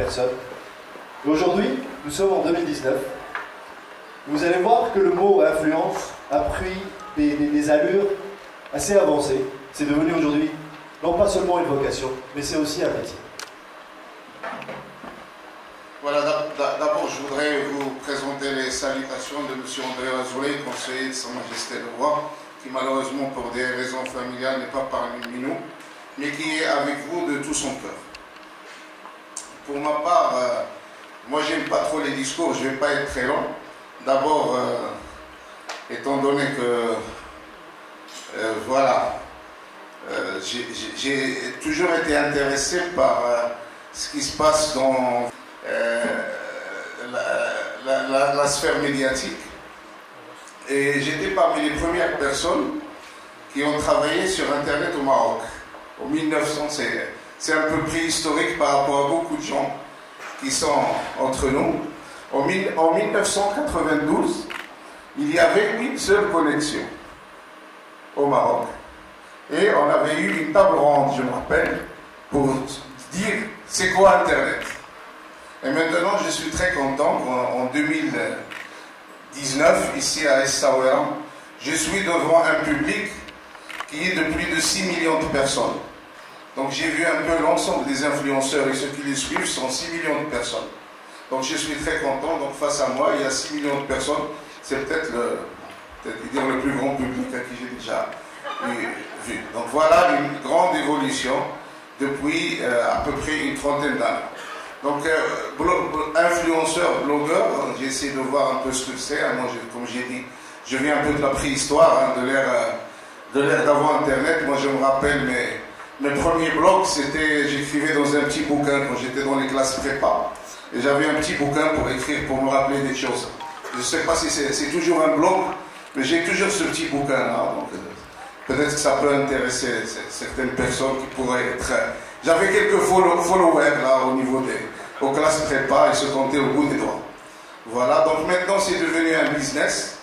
personnes. Et aujourd'hui, nous sommes en 2019. Vous allez voir que le mot influence a pris des allures assez avancées. C'est devenu aujourd'hui non pas seulement une vocation, mais c'est aussi un métier. Voilà, d'abord je voudrais vous présenter les salutations de M. André Azoulay, conseiller de Sa Majesté le Roi, qui malheureusement pour des raisons familiales n'est pas parmi nous, mais qui est avec vous de tout son cœur. Pour ma part, moi j'aime pas trop les discours, je ne vais pas être très long. D'abord, étant donné que, voilà, j'ai toujours été intéressé par ce qui se passe dans la sphère médiatique. Et j'étais parmi les premières personnes qui ont travaillé sur Internet au Maroc. En 1900, c'est un peu préhistorique par rapport à beaucoup de gens qui sont entre nous. En 1992, il y avait une seule connexion au Maroc. Et on avait eu une table ronde, je me rappelle, pour dire c'est quoi Internet. Et maintenant, je suis très content qu'en 2019, ici à Essaouira, je suis devant un public qui est de plus de 6 millions de personnes. Donc j'ai vu un peu l'ensemble des influenceurs et ceux qui les suivent sont 6 millions de personnes. Donc je suis très content. Donc face à moi, il y a 6 millions de personnes. C'est peut-être le plus grand public à qui j'ai déjà vu. Donc voilà une grande évolution depuis à peu près une trentaine d'années. Donc influenceur, blogueur, j'ai essayé de voir un peu ce que c'est. Moi, comme j'ai dit, je viens un peu de la préhistoire, de l'ère d'avant Internet. Moi je me rappelle mes premiers blogs, j'écrivais dans un petit bouquin quand j'étais dans les classes prépa. Et j'avais un petit bouquin pour écrire, pour me rappeler des choses. Je ne sais pas si c'est toujours un blog, mais j'ai toujours ce petit bouquin-là. Donc peut-être que ça peut intéresser certaines personnes qui pourraient être... J'avais quelques followers là au niveau aux classes prépa et se comptaient au bout des doigts. Voilà, donc maintenant c'est devenu un business.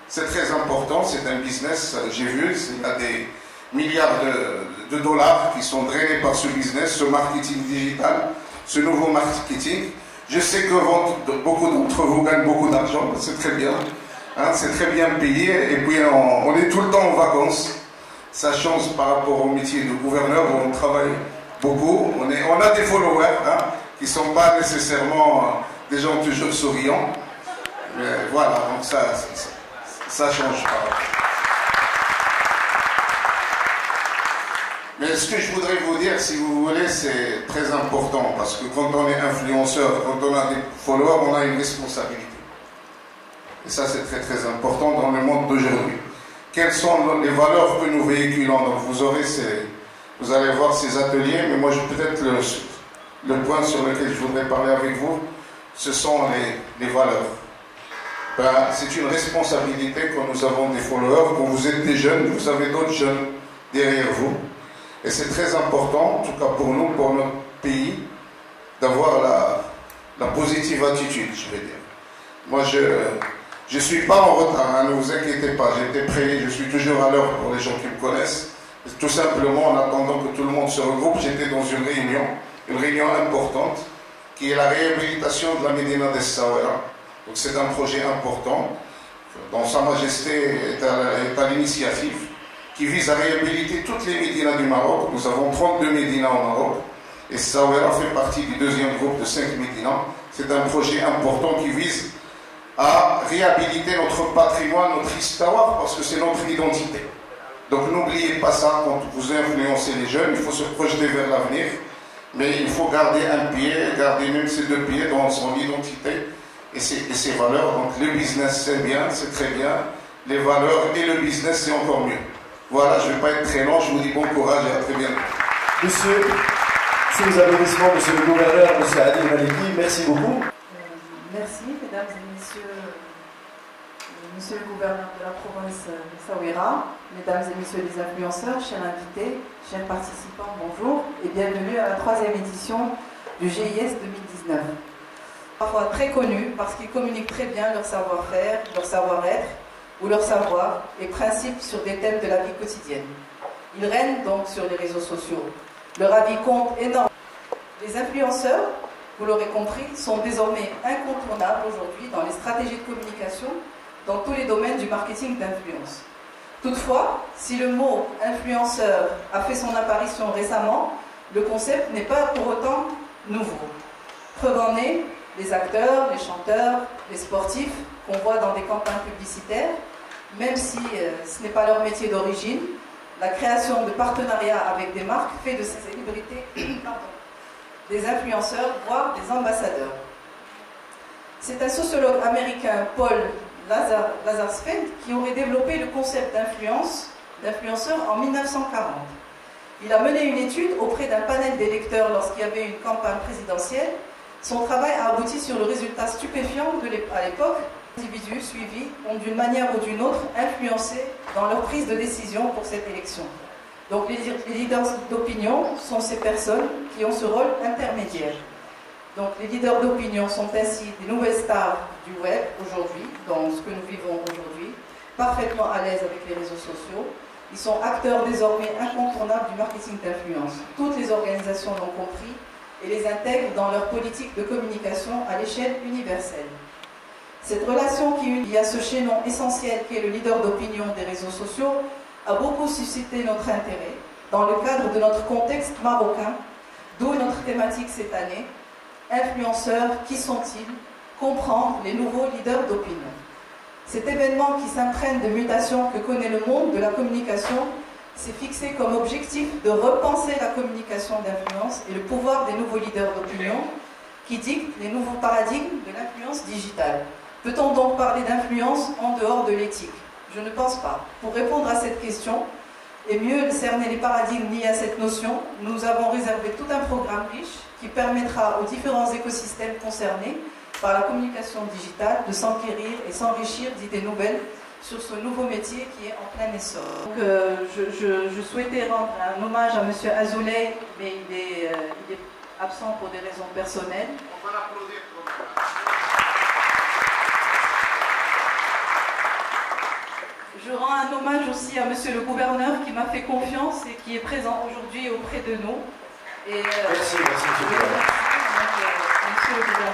C'est très important, c'est un business, j'ai vu, il y a des milliards de dollars qui sont drainés par ce business, ce marketing digital, ce nouveau marketing. Je sais que beaucoup d'entre vous gagnent beaucoup d'argent, c'est très bien, hein, c'est très bien payé, et puis on est tout le temps en vacances. Ça change par rapport au métier de gouverneur où on travaille beaucoup. On a des followers hein, qui ne sont pas nécessairement des gens toujours souriants, mais voilà, donc ça change pas. Mais ce que je voudrais vous dire, si vous voulez, c'est très important, parce que quand on est influenceur, quand on a des followers, on a une responsabilité. Et ça, c'est très très important dans le monde d'aujourd'hui. Quelles sont les valeurs que nous véhiculons? Donc vous allez voir ces ateliers, mais moi, peut-être le point sur lequel je voudrais parler avec vous, ce sont les valeurs. Ben, c'est une responsabilité quand nous avons des followers, quand vous êtes des jeunes, vous avez d'autres jeunes derrière vous. Et c'est très important, en tout cas pour nous, pour notre pays, d'avoir la positive attitude, je vais dire. Moi, je ne suis pas en retard, hein, ne vous inquiétez pas, j'étais prêt, je suis toujours à l'heure pour les gens qui me connaissent. Tout simplement, en attendant que tout le monde se regroupe, j'étais dans une réunion importante, qui est la réhabilitation de la Médina d'Essaouira. Donc c'est un projet important, dont Sa Majesté est à l'initiative, qui vise à réhabiliter toutes les médinas du Maroc. Nous avons 32 médinas au Maroc, et Essaouira fait partie du deuxième groupe de 5 médinas. C'est un projet important qui vise à réhabiliter notre patrimoine, notre histoire, parce que c'est notre identité. Donc n'oubliez pas ça quand vous influencez les jeunes, il faut se projeter vers l'avenir, mais il faut garder un pied, garder même ses deux pieds dans son identité et ses valeurs. Donc le business c'est bien, c'est très bien, les valeurs et le business c'est encore mieux. Voilà, je ne vais pas être très long, je vous dis bon courage et à très bientôt. Monsieur, sous les applaudissements, monsieur le gouverneur, monsieur Adil Maliki, merci beaucoup. Merci, mesdames et messieurs, monsieur le gouverneur de la province d'Essaouira, mesdames et messieurs les influenceurs, chers invités, chers participants, bonjour et bienvenue à la 3e édition du GIS 2019. Parfois très connus parce qu'ils communiquent très bien leur savoir-faire, leur savoir-être ou leur savoir et principes sur des thèmes de la vie quotidienne. Ils règnent donc sur les réseaux sociaux. Leur avis compte énormément. Les influenceurs vous l'aurez compris, sont désormais incontournables aujourd'hui dans les stratégies de communication, dans tous les domaines du marketing d'influence. Toutefois, si le mot influenceur a fait son apparition récemment, le concept n'est pas pour autant nouveau. Preuve en est, les acteurs, les chanteurs, les sportifs qu'on voit dans des campagnes publicitaires, même si ce n'est pas leur métier d'origine, la création de partenariats avec des marques fait de ces célébrités des influenceurs, voire des ambassadeurs. C'est un sociologue américain, Paul Lazarsfeld, qui aurait développé le concept d'influenceur en 1940. Il a mené une étude auprès d'un panel d'électeurs lorsqu'il y avait une campagne présidentielle. Son travail a abouti sur le résultat stupéfiant à l'époque. Les individus suivis ont d'une manière ou d'une autre influencé dans leur prise de décision pour cette élection. Donc les leaders d'opinion sont ces personnes qui ont ce rôle intermédiaire. Donc les leaders d'opinion sont ainsi des nouvelles stars du web aujourd'hui, dans ce que nous vivons aujourd'hui, parfaitement à l'aise avec les réseaux sociaux. Ils sont acteurs désormais incontournables du marketing d'influence. Toutes les organisations l'ont compris et les intègrent dans leur politique de communication à l'échelle universelle. Cette relation qui unit à ce chaînon essentiel qui est le leader d'opinion des réseaux sociaux a beaucoup suscité notre intérêt dans le cadre de notre contexte marocain, d'où notre thématique cette année, influenceurs, qui sont-ils? Comprendre les nouveaux leaders d'opinion. Cet événement qui s'imprègne de mutations que connaît le monde de la communication s'est fixé comme objectif de repenser la communication d'influence et le pouvoir des nouveaux leaders d'opinion qui dictent les nouveaux paradigmes de l'influence digitale. Peut-on donc parler d'influence en dehors de l'éthique? Je ne pense pas. Pour répondre à cette question et mieux cerner les paradigmes liés à cette notion, nous avons réservé tout un programme riche qui permettra aux différents écosystèmes concernés par la communication digitale de s'enquérir et s'enrichir d'idées nouvelles sur ce nouveau métier qui est en plein essor. Donc, je souhaitais rendre un hommage à M. Azoulay, mais il est absent pour des raisons personnelles. On va l'applaudir. Je rends un hommage aussi à Monsieur le gouverneur qui m'a fait confiance et qui est présent aujourd'hui auprès de nous. Et, merci, monsieur le gouverneur. Monsieur le gouverneur.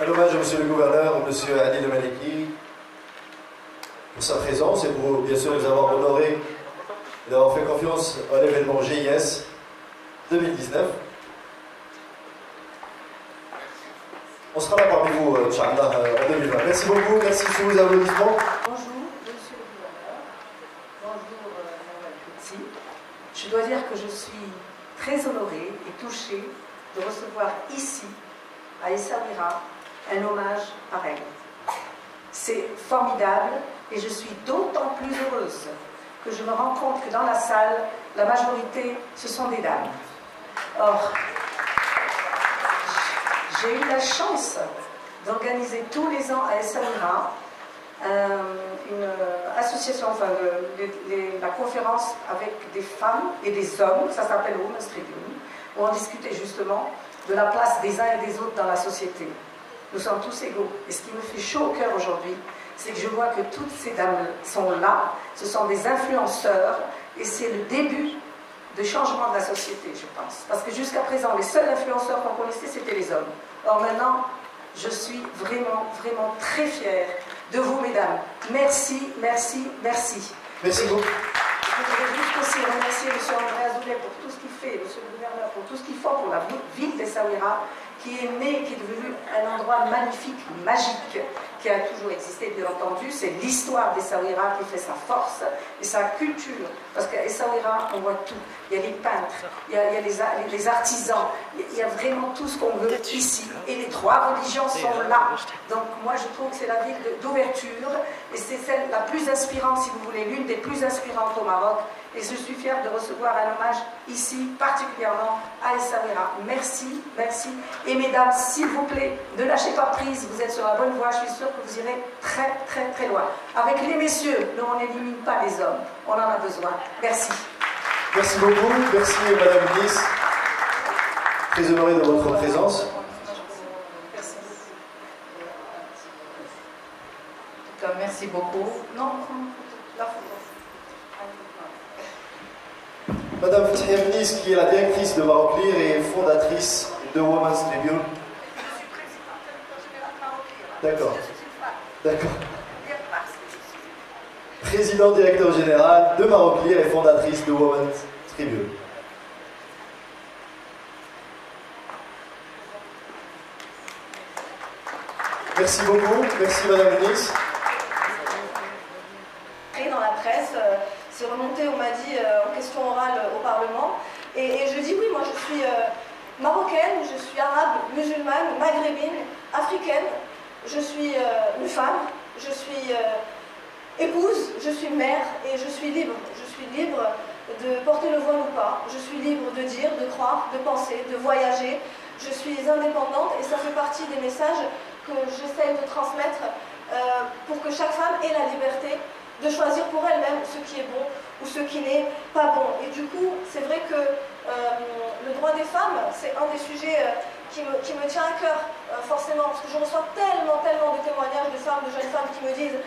Un hommage à monsieur le gouverneur, monsieur Adil Maliki, pour sa présence et pour bien sûr nous avoir honoré et d'avoir fait confiance à l'événement GIS 2019. On sera là parmi vous, Inch'Allah, en 2020. Merci beaucoup, merci sous vos applaudissements. Bonjour, monsieur le gouverneur. Bonjour, Nawal Koutsi. Je dois dire que je suis très honorée et touchée de recevoir ici, à Essaouira, un hommage pareil. C'est formidable et je suis d'autant plus heureuse que je me rends compte que dans la salle, la majorité, ce sont des dames. Or, j'ai eu la chance d'organiser tous les ans à Essaouira une association, enfin la conférence avec des femmes et des hommes, ça s'appelle Women's Tribune, où on discutait justement de la place des uns et des autres dans la société. Nous sommes tous égaux. Et ce qui me fait chaud au cœur aujourd'hui, c'est que je vois que toutes ces dames sont là, ce sont des influenceurs, et c'est le début de changement de la société, je pense. Parce que jusqu'à présent, les seuls influenceurs qu'on connaissait, c'était les hommes. Or maintenant, je suis vraiment, vraiment très fière de vous, mesdames. Merci, merci, merci. Merci beaucoup. Je voudrais juste aussi remercier M. André Azoulay pour tout ce qu'il fait, M. le gouverneur pour tout ce qu'ils font pour la ville d'Essaouira, qui est né, qui est devenu un endroit magnifique, magique, qui a toujours existé, bien entendu. C'est l'histoire d'Essaouira qui fait sa force et sa culture. Parce qu'à Essaouira, on voit tout. Il y a les peintres, il y a les artisans, il y a vraiment tout ce qu'on veut ici. Et les trois religions sont là. Donc moi, je trouve que c'est la ville d'ouverture et c'est celle la plus inspirante, si vous voulez, l'une des plus inspirantes au Maroc. Et je suis fière de recevoir un hommage ici, particulièrement à Essaouira. Merci, merci. Et mesdames, s'il vous plaît, ne lâchez pas prise, vous êtes sur la bonne voie, je suis sûre que vous irez très, très, très loin. Avec les messieurs, nous, on n'élimine pas les hommes, on en a besoin. Merci. Merci beaucoup, merci Madame le ministre. Très honoré de votre présence. Merci. En tout cas, merci beaucoup. Non, la photo. Madame Fathia Mniz, qui est la directrice de Maroc Lire et fondatrice de Women's Tribune. Je suis présidente de l'école générale Maroc Lire. D'accord. Je suis une femme. D'accord. Dire parce que je suis. Président directeur général de Maroc Lire et fondatrice de Women's Tribune. Merci beaucoup. Merci Madame Mniz. Et dans la presse, c'est remonté, on m'a dit, en question orale au Parlement. Et je dis oui, moi je suis marocaine, je suis arabe, musulmane, maghrébine, africaine, je suis une femme, je suis épouse, je suis mère et je suis libre. Je suis libre de porter le voile ou pas, je suis libre de dire, de croire, de penser, de voyager. Je suis indépendante et ça fait partie des messages que j'essaye de transmettre pour que chaque femme ait la liberté de choisir pour elle-même ce qui est bon ou ce qui n'est pas bon. Et du coup, c'est vrai que le droit des femmes, c'est un des sujets qui me tient à cœur, forcément, parce que je reçois tellement de témoignages de femmes, de jeunes femmes qui me disent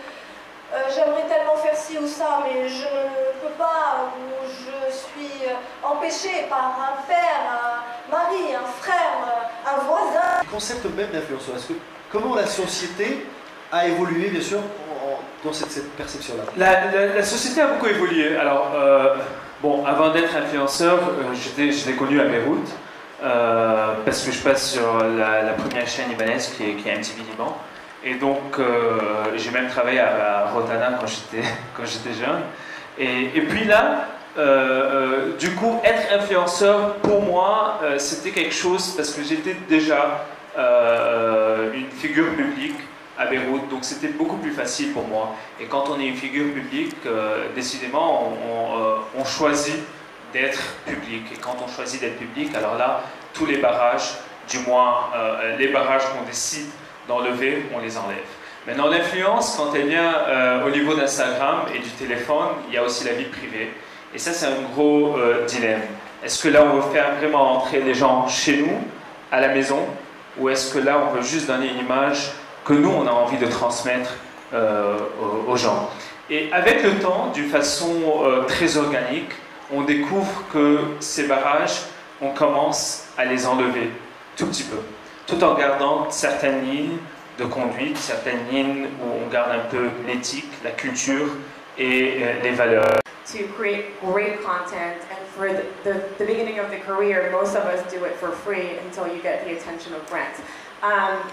j'aimerais tellement faire ci ou ça, mais je ne peux pas, ou je suis empêchée par un père, un mari, un frère, un voisin. Le concept même d'influenceur, comment la société a évolué, bien sûr, dans cette perception-là? La société a beaucoup évolué. Alors, bon, avant d'être influenceur, je l'ai connu à Beyrouth, parce que je passe sur la première chaîne libanaise qui est MTV Liban. Et donc, j'ai même travaillé à Rotana quand j'étais jeune. Et puis là, du coup, être influenceur, pour moi, c'était quelque chose, parce que j'étais déjà une figure publique à Beyrouth, donc c'était beaucoup plus facile pour moi. Et quand on est une figure publique, décidément, on choisit d'être public. Et quand on choisit d'être public, alors là, tous les barrages, du moins les barrages qu'on décide d'enlever, on les enlève. Maintenant, l'influence, quand elle vient au niveau d'Instagram et du téléphone, il y a aussi la vie privée. Et ça, c'est un gros dilemme. Est-ce que là, on veut faire vraiment entrer les gens chez nous, à la maison, ou est-ce que là, on veut juste donner une image que nous, on a envie de transmettre aux gens? Et avec le temps, d'une façon très organique, on découvre que ces barrages, on commence à les enlever tout petit peu, tout en gardant certaines lignes de conduite, certaines lignes où on garde un peu l'éthique, la culture et les valeurs. To create great content, and for the beginning of the career, most of us do it for free until you get the attention of brands.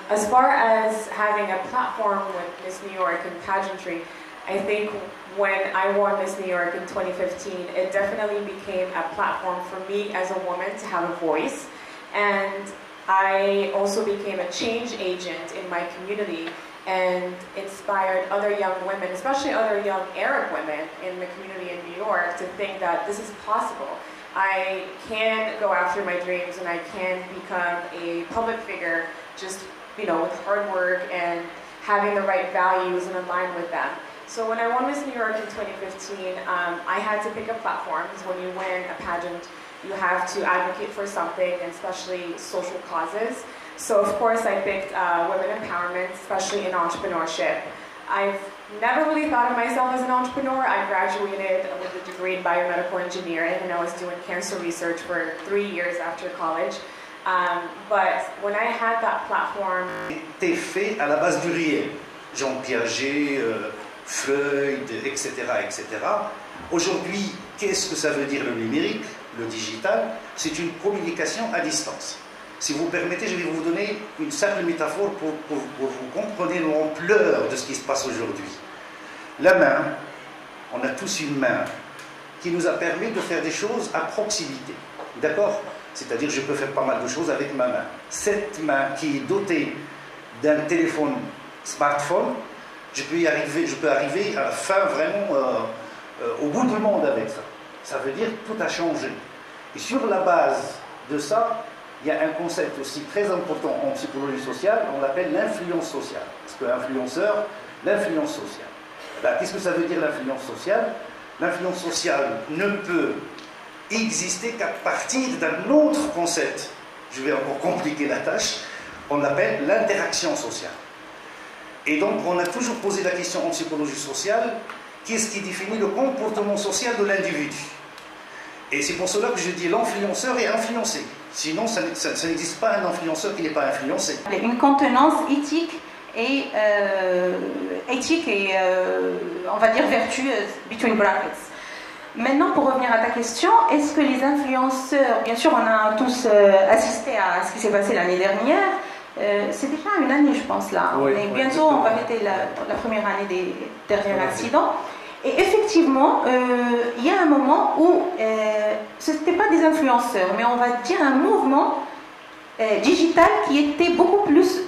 As far as having a platform with Miss New York and pageantry, I think when I won Miss New York in 2015, it definitely became a platform for me as a woman to have a voice. And I also became a change agent in my community and inspired other young women, especially other young Arab women in the community in New York, to think that this is possible. I can go after my dreams and I can become a public figure just, with hard work and having the right values and align with them. So when I won Miss New York in 2015, I had to pick a platform, because when you win a pageant, you have to advocate for something, and especially social causes. So of course I picked women empowerment, especially in entrepreneurship. I've never really thought of myself as an entrepreneur. I graduated with a degree in biomedical engineering, and I was doing cancer research for 3 years after college. But when I had that platform... C'était fait à la base du réel. Jean Piaget, Freud, etc., etc. Aujourd'hui, qu'est-ce que ça veut dire le numérique, le digital? C'est une communication à distance. Si vous permettez, je vais vous donner une simple métaphore pour vous compreniez l'ampleur de ce qui se passe aujourd'hui. La main, on a tous une main qui nous a permis de faire des choses à proximité. D'accord? C'est-à-dire je peux faire pas mal de choses avec ma main. Cette main qui est dotée d'un téléphone smartphone, je peux arriver à la fin vraiment au bout du monde avec ça. Ça veut dire que tout a changé. Et sur la base de ça, il y a un concept aussi très important en psychologie sociale, on l'appelle l'influence sociale. Parce que l'influenceur, l'influence sociale. Qu'est-ce que ça veut dire l'influence sociale? L'influence sociale ne peut exister qu'à partir d'un autre concept. Je vais encore compliquer la tâche. On l'appelle l'interaction sociale. Et donc on a toujours posé la question en psychologie sociale, qu'est-ce qui définit le comportement social de l'individu. Et c'est pour cela que je dis l'influenceur est influencé. Sinon, ça n'existe pas un influenceur qui n'est pas influencé. Une contenance éthique et on va dire vertueuse, between brackets. Maintenant, pour revenir à ta question, est-ce que les influenceurs, bien sûr, on a tous assisté à ce qui s'est passé l'année dernière, c'est déjà une année, je pense, là. Oui, Bientôt, on va fêter la première année des derniers incidents. Et effectivement, il y a un moment où ce n'était pas des influenceurs, mais on va dire un mouvement digital qui était beaucoup plus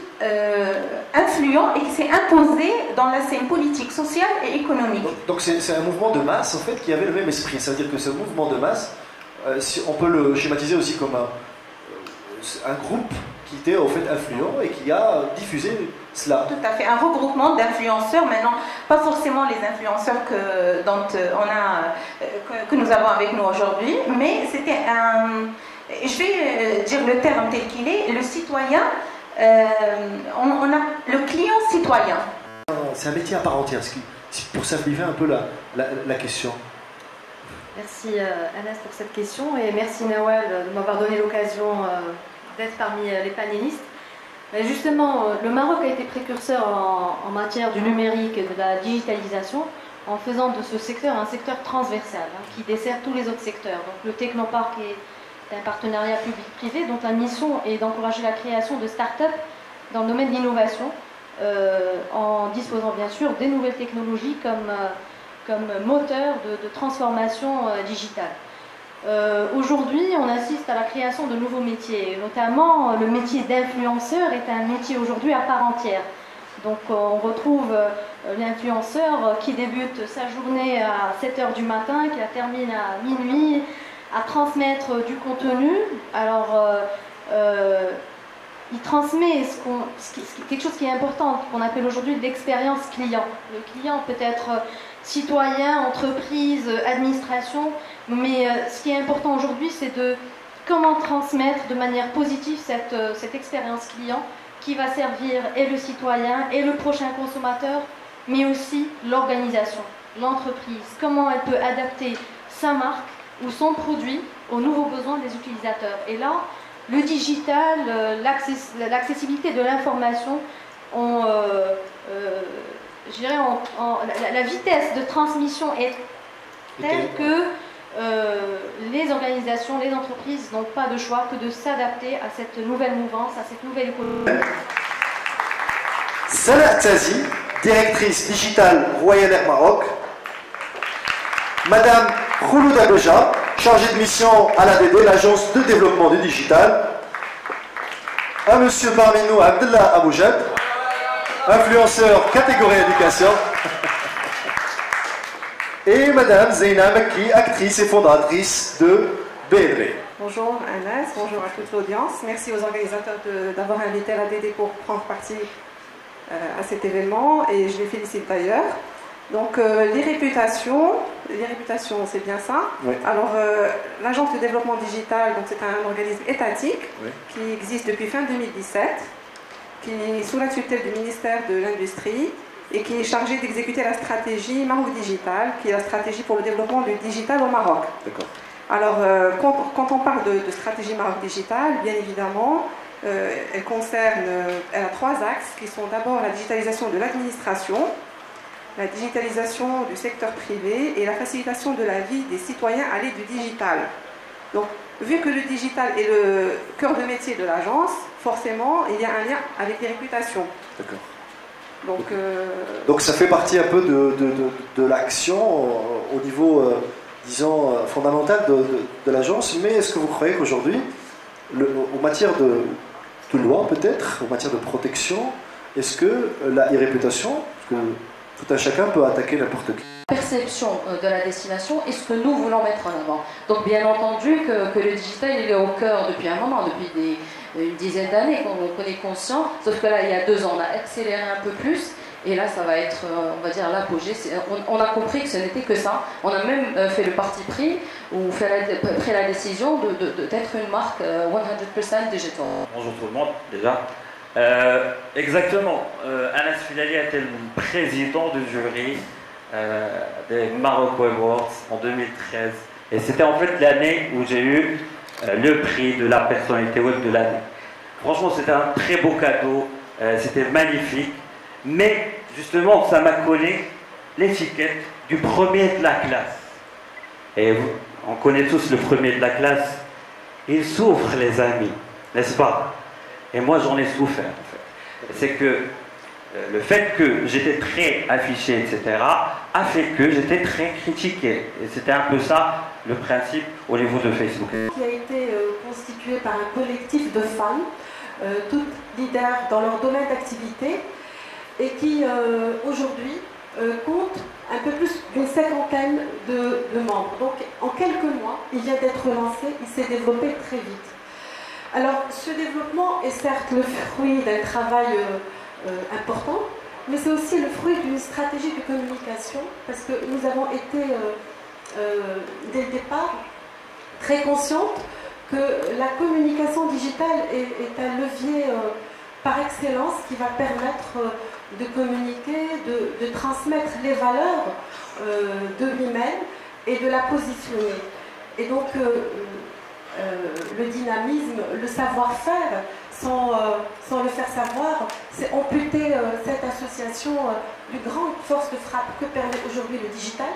influent et qui s'est imposé dans la scène politique, sociale et économique. Donc c'est un mouvement de masse en fait qui avait le même esprit. Ça veut dire que ce mouvement de masse, on peut le schématiser aussi comme un groupe qui était en fait influent et qui a diffusé cela. Tout à fait, un regroupement d'influenceurs, maintenant pas forcément les influenceurs que nous avons avec nous aujourd'hui, mais c'était je vais dire le terme tel qu'il est, le citoyen, on a le client citoyen. C'est un métier à part entière, pour simplifier un peu la question. Merci Anas pour cette question et merci Nawal de m'avoir donné l'occasion d'être parmi les panélistes. Mais justement, le Maroc a été précurseur en matière du numérique et de la digitalisation en faisant de ce secteur un secteur transversal qui dessert tous les autres secteurs. Donc le Technopark est un partenariat public-privé dont la mission est d'encourager la création de start-up dans le domaine de l'innovation en disposant bien sûr des nouvelles technologies comme moteur de transformation digitale. Aujourd'hui, on assiste à la création de nouveaux métiers, notamment le métier d'influenceur est un métier aujourd'hui à part entière. Donc on retrouve l'influenceur qui débute sa journée à 7 h du matin, qui la termine à minuit, à transmettre du contenu. Alors il transmet quelque chose qui est important, qu'on appelle aujourd'hui l'expérience client. Le client peut être citoyen, entreprise, administration, mais ce qui est important aujourd'hui, c'est de comment transmettre de manière positive cette expérience client qui va servir et le citoyen et le prochain consommateur, mais aussi l'organisation, l'entreprise, comment elle peut adapter sa marque ou son produit aux nouveaux besoins des utilisateurs. Et là, le digital, l'accessibilité de l'information, la vitesse de transmission est telle que les organisations, les entreprises n'ont pas de choix que de s'adapter à cette nouvelle mouvance, à cette nouvelle économie. Salah Tazi, directrice digitale Royal Air Maroc. Madame Khoulouda Beja, chargée de mission à l'ADD, l'agence de développement du digital. À monsieur parmi nous Abdallah Aboujad, influenceur catégorie éducation. Et madame Zeina Makki, actrice et fondatrice de BLV. Bonjour Anas, bonjour à toute l'audience. Merci aux organisateurs d'avoir invité l'ADD pour prendre partie à cet événement et je les félicite d'ailleurs. Donc les réputations c'est bien ça. Oui. Alors l'agence de développement digital, donc c'est un organisme étatique qui existe depuis fin 2017, qui est sous la tutelle du ministère de l'Industrie et qui est chargé d'exécuter la stratégie Maroc Digital, qui est la stratégie pour le développement du digital au Maroc. D'accord. Alors quand on parle de stratégie Maroc Digital, bien évidemment, elle a trois axes qui sont d'abord la digitalisation de l'administration, la digitalisation du secteur privé et la facilitation de la vie des citoyens à l'aide du digital. Donc, vu que le digital est le cœur de métier de l'agence, forcément, il y a un lien avec les réputations. D'accord. Donc ça fait partie un peu de l'action au niveau, disons, fondamental de l'agence, mais est-ce que vous croyez qu'aujourd'hui, en matière de loi peut-être, en matière de protection, est-ce que la réputation, parce que tout un chacun peut attaquer n'importe qui. Perception de la destination et ce que nous voulons mettre en avant. Donc bien entendu que le digital il est au cœur depuis un moment, depuis une dizaine d'années qu'on est conscient, sauf que là il y a 2 ans on a accéléré un peu plus et là ça va être on va dire l'apogée. On a compris que ce n'était que ça. On a même fait le parti pris ou pris la décision d'être une marque 100% digital. Bonjour tout le monde déjà. Exactement, Anas Filali était le président du jury des Maroc Web Awards en 2013. Et c'était en fait l'année où j'ai eu le prix de la personnalité web de l'année. Franchement, c'était un très beau cadeau, c'était magnifique. Mais justement, ça m'a collé l'étiquette du premier de la classe. Et on connaît tous le premier de la classe. Il souffre, les amis, n'est-ce pas? Et moi, j'en ai souffert, en fait. C'est que le fait que j'étais très affiché, etc., a fait que j'étais très critiqué. Et c'était un peu ça, le principe au niveau de Facebook. Qui a été constitué par un collectif de femmes, toutes leaders dans leur domaine d'activité, et qui, aujourd'hui, compte un peu plus d'une cinquantaine de membres. Donc, en quelques mois, il vient d'être lancé, il s'est développé très vite. Alors, ce développement est certes le fruit d'un travail important, mais c'est aussi le fruit d'une stratégie de communication, parce que nous avons été, dès le départ, très conscientes que la communication digitale est un levier par excellence qui va permettre de communiquer, de transmettre les valeurs de lui-même et de la positionner. Et donc, le dynamisme, le savoir-faire, sans le faire savoir, c'est amputer cette association d'une grande force de frappe que permet aujourd'hui le digital.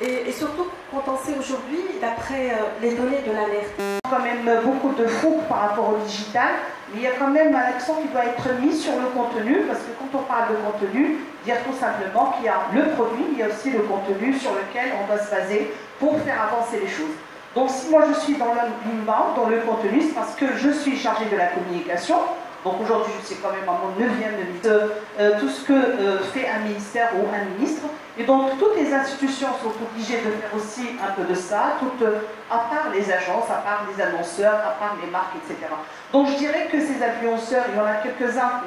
Et surtout, quand on sait aujourd'hui, d'après les données de l'alerte. Il y a quand même beaucoup de fougue par rapport au digital, mais il y a quand même un accent qui doit être mis sur le contenu, parce que quand on parle de contenu, dire tout simplement qu'il y a le produit, il y a aussi le contenu sur lequel on doit se baser pour faire avancer les choses. Donc si moi je suis dans l'inbound, dans le contenu, c'est parce que je suis chargée de la communication. Donc aujourd'hui, je suis quand même à mon 9e de tout ce que fait un ministère ou un ministre. Et donc toutes les institutions sont obligées de faire aussi un peu de ça, à part les agences, à part les annonceurs, à part les marques, etc. Donc je dirais que ces influenceurs, il y en a quelques-uns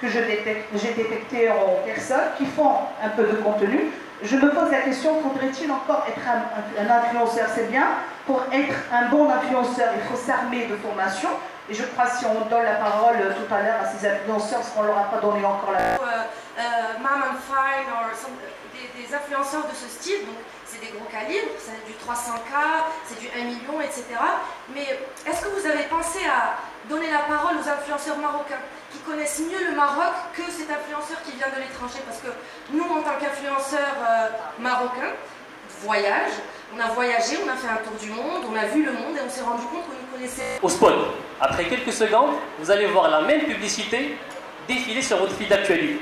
que j'ai détectés en personne qui font un peu de contenu. Je me pose la question, faudrait-il encore être un influenceur? C'est bien, pour être un bon influenceur, il faut s'armer de formation. Et je crois que si on donne la parole tout à l'heure à ces influenceurs, parce qu'on ne leur a pas donné encore la Maman Fine, des influenceurs de ce style, donc c'est des gros calibres, c'est du 300K, c'est du 1 million, etc. Mais est-ce que vous avez pensé à donner la parole aux influenceurs marocains qui connaissent mieux le Maroc que cet influenceur qui vient de l'étranger? Parce que nous, en tant qu'influenceurs marocains, on a voyagé, on a fait un tour du monde, on a vu le monde et on s'est rendu compte qu'on nous connaissait. Au spot, après quelques secondes, vous allez voir la même publicité défiler sur votre fil d'actualité.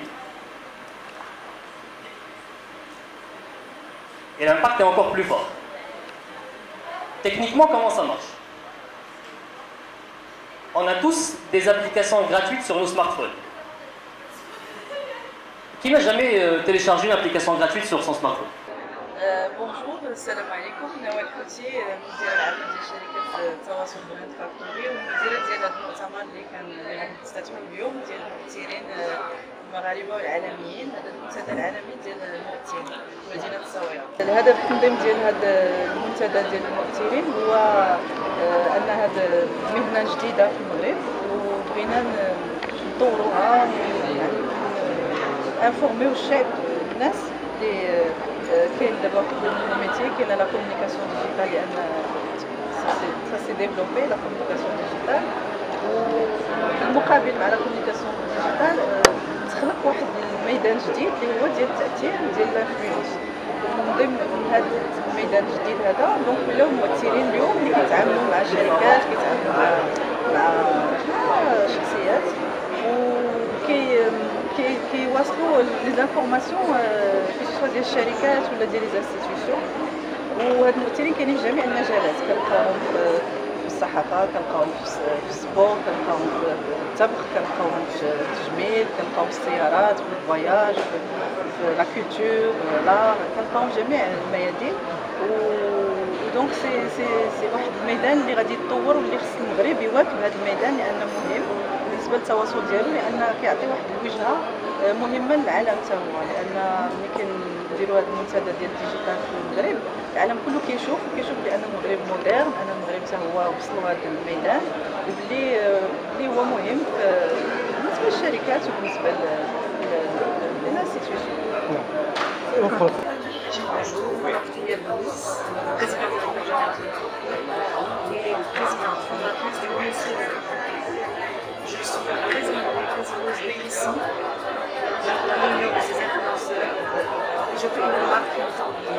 Et l'impact est encore plus fort. Techniquement, comment ça marche? On a tous des applications gratuites sur nos smartphones. Qui n'a jamais téléchargé une application gratuite sur son smartphone? Bonjour, السلام عليكم. نوال كوتي مدير العام ديال شركة التواصل براند فاكتوري ومديرة ديال هذا المؤتمر اللي غادي نستضيفو اليوم ديال الممثلين المغاربة والعالميين. هذا المنتدى العالمي ديال الممثلين في مدينة الصويرة. الهدف التنظيم ديال هذا المنتدى ديال الممثلين هو أن هذا مهنة جديدة في المغرب وبغينا نطوروها يعني انفورميو الشعب الناس اللي كاين دابا في الميتي كاين لا كومونيكاسيون ديجيتال لان سا سي ديفلوبي لا كومونيكاسيون ديجيتال وبالمقابل مع لا كومونيكاسيون ديجيتال تخلق واحد الميدان جديد اللي هو ديال التاثير ديال الانفلونس ومن ضمن هذا الميدان الجديد هذا دونك ولاو ممثلين اليوم اللي كيتعاملوا مع شركات كيتعاملوا مع شخصيات كيواصلوا لي زانفورماسيون سواء ديال الشركات ولا ديال لي انستيتيوشن وهاد الممثلين كاينين في جميع المجالات كنلقاوهم في الصحافه كنلقاوهم في السبور كنلقاوهم في الطبخ كنلقاوهم في التجميل كنلقاوهم في السيارات في الفواياج في لا كولتور لار كنلقاوهم في جميع الميادين ودونك سي واحد الميدان اللي غادي يتطور واللي خص المغرب يواكب هذا الميدان لانه مهم بالنسبه للتواصل ديالو لان كيعطي واحد الوجهه مهمه للعالم حتى هو لان ملي كنديروا هذا المنتدى ديال الديجيتال في المغرب العالم كله كيشوف بان المغرب موديرن ان المغرب حتى هو وصلوا هذا الميدان اللي هو مهم بالنسبه للشركات وبالنسبه للانستيتيوشن. bonjour. Portugal Louis, présidente directeur général de l'entreprise et présidente fondatrice du Monsieur. Je suis présidente et présideuse de Prissy, la réunion de ces influenceurs. Et je fais une remarque qui me semble pour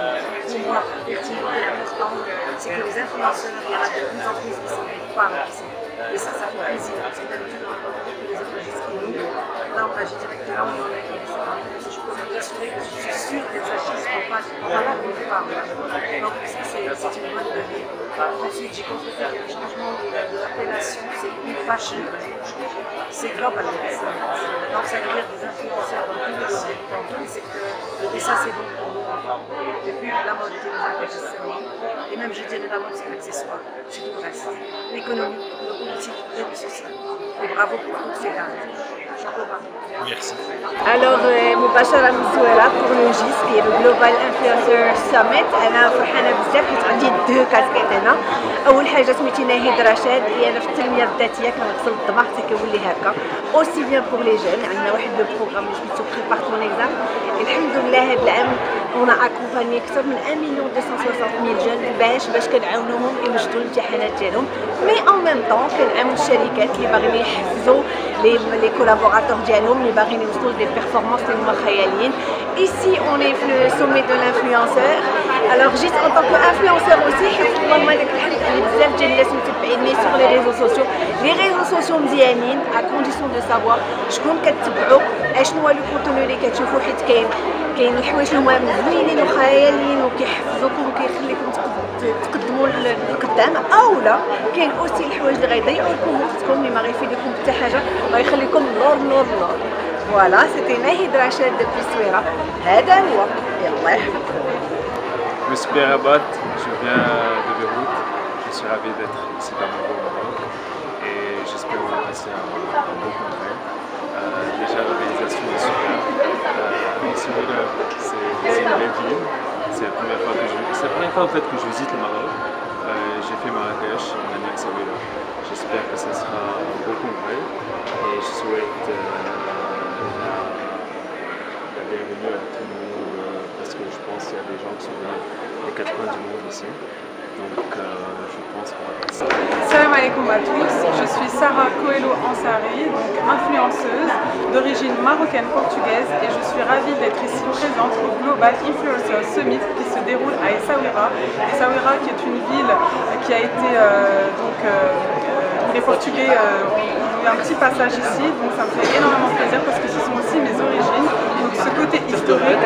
moi effectivement important, c'est que les influenceurs, il y en a de plus en plus qui sont des femmes. Et ça fait plaisir, parce que d'habitude on entend que les écologistes qui nous, là on agit directement, on est avec les femmes. Je peux vous assurer que je suis sûre que les agistes ne vont pas avoir une femme. Donc ça c'est une bonne donnée. Ensuite j'ai constaté que le changement de l'appellation, c'est une fashion. C'est global. Donc ça veut dire des influenceurs dans tous les secteurs. Et ça c'est bon pour nous. Depuis la mode était déjà accessoires. Et même je dirais la mode c'est l'accessoire. C'est tout le reste. L'économie, le politique et le social. Et bravo pour toutes ces dames. Merci. Alors, مباشرة من زويرة pour le GIS qui est le Global Influencer Summit. أنا فرحانة بزاف حيت عندي دو كاسكيت هنا. أول حاجة سميتي ناهيد رشاد اللي أنا في التنمية الذاتية كنغسل الدماغ حتى كيولي هكا. أوسي بيان بور لي جون عندنا واحد لو بروغرام اللي سميتو بريبار طون إكزام. الحمد لله هذا العام on a accompagné أكثر من 1,260,000 جون باش كنعاونوهم يوجدوا الامتحانات ديالهم. مي أون ميم طون كنعاونو الشركات اللي باغيين يحفزوا les collaborateurs ديالهم اللي باغيين يوصلوا des performances اللي هما خياليين. Ici on est le sommet de l'influenceur. Alors جيت en tant qu'influenceur aussi حيت اللهم لك الحمد اللي بزاف ديال الناس متبعيني sur les réseaux sociaux. Les réseaux sociaux مزيانين à condition de savoir شكون كتبعوا اشنو هو لو كونتوني اللي كتشوفوا حيت كاين الحوايج اللي هما زوينين وخياليين وكيحفزوكم وكيخليكم تقدموا للقدام او لا كاين اوسي الحوايج اللي غيضيعوا لكم وقتكم اللي ما غيفيدكم حتى حاجه غيخليكم نور. فوالا سيتي ناهيد رشاد depuis Souira. هذا هو يلا يحفظكم. Je suis Rabat, je viens de Beyrouth. Je suis ravi d'être ici parmi vous au Maroc et j'espère qu'on va passer un bon congrès. Déjà l'organisation est super. Souira, c'est une belle ville. C'est la première fois en fait que je visite le Maroc. J'ai fait Marrakech, maintenant Souira. J'espère que ça sera un beau congrès et je souhaite la bienvenue à tout le monde parce que je pense qu'il y a des gens qui sont venus des 4 coins du monde ici. Donc je pense qu'on va passer. Salam alaikum à tous, je suis Sarah Coelho Ansari, donc influenceuse d'origine marocaine-portugaise et je suis ravie d'être ici présente au Global Influencer Summit qui se déroule à Essaouira. Essaouira qui est une ville qui a été les Portugais ont eu un petit passage ici, donc ça me fait énormément plaisir parce que ce sont aussi mes origines, donc ce côté historique.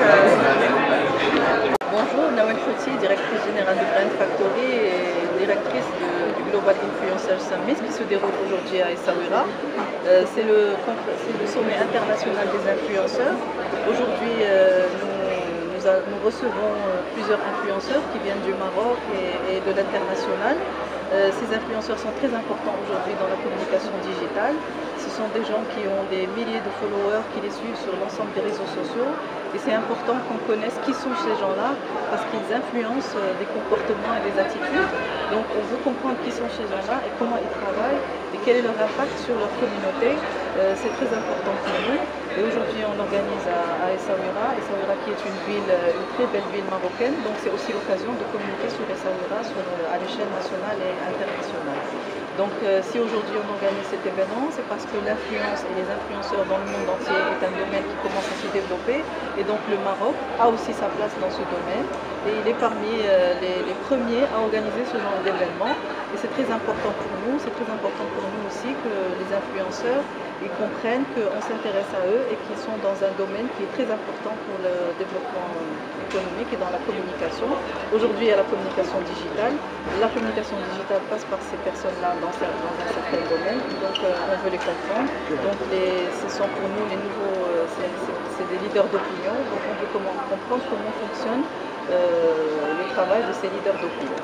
Bonjour, Nawel Fouti, directrice générale de Brand Factory et directrice du Global Influencer Summit qui se déroule aujourd'hui à Essaouira. C'est le sommet international des influenceurs. Aujourd'hui, nous recevons plusieurs influenceurs qui viennent du Maroc et de l'international. Ces influenceurs sont très importants aujourd'hui dans la communication digitale. Ce sont des gens qui ont des milliers de followers qui les suivent sur l'ensemble des réseaux sociaux. Et c'est important qu'on connaisse qui sont ces gens-là parce qu'ils influencent des comportements et des attitudes. Donc on veut comprendre qui sont ces gens-là et comment ils travaillent et quel est leur impact sur leur communauté. C'est très important pour nous. Et aujourd'hui on organise à Essaouira, Essaouira qui est une très belle ville marocaine. Donc c'est aussi l'occasion de communiquer sur Essaouira à l'échelle nationale et internationale. Donc si aujourd'hui on organise cet événement, c'est parce que l'influence et les influenceurs dans le monde entier est un domaine qui commence à se développer. Et donc le Maroc a aussi sa place dans ce domaine. Et il est parmi les premiers à organiser ce genre d'événement. Et c'est très important pour nous, c'est très important pour nous aussi que les influenceurs ils comprennent qu'on s'intéresse à eux et qu'ils sont dans un domaine qui est très important pour le développement économique et dans la communication. Aujourd'hui, il y a la communication digitale. La communication digitale passe par ces personnes-là dans un certain domaine. Donc, on veut les comprendre. Donc, ce sont pour nous les nouveaux, c'est des leaders d'opinion. Donc, on veut comprendre comment fonctionne le travail de ces leaders d'opinion.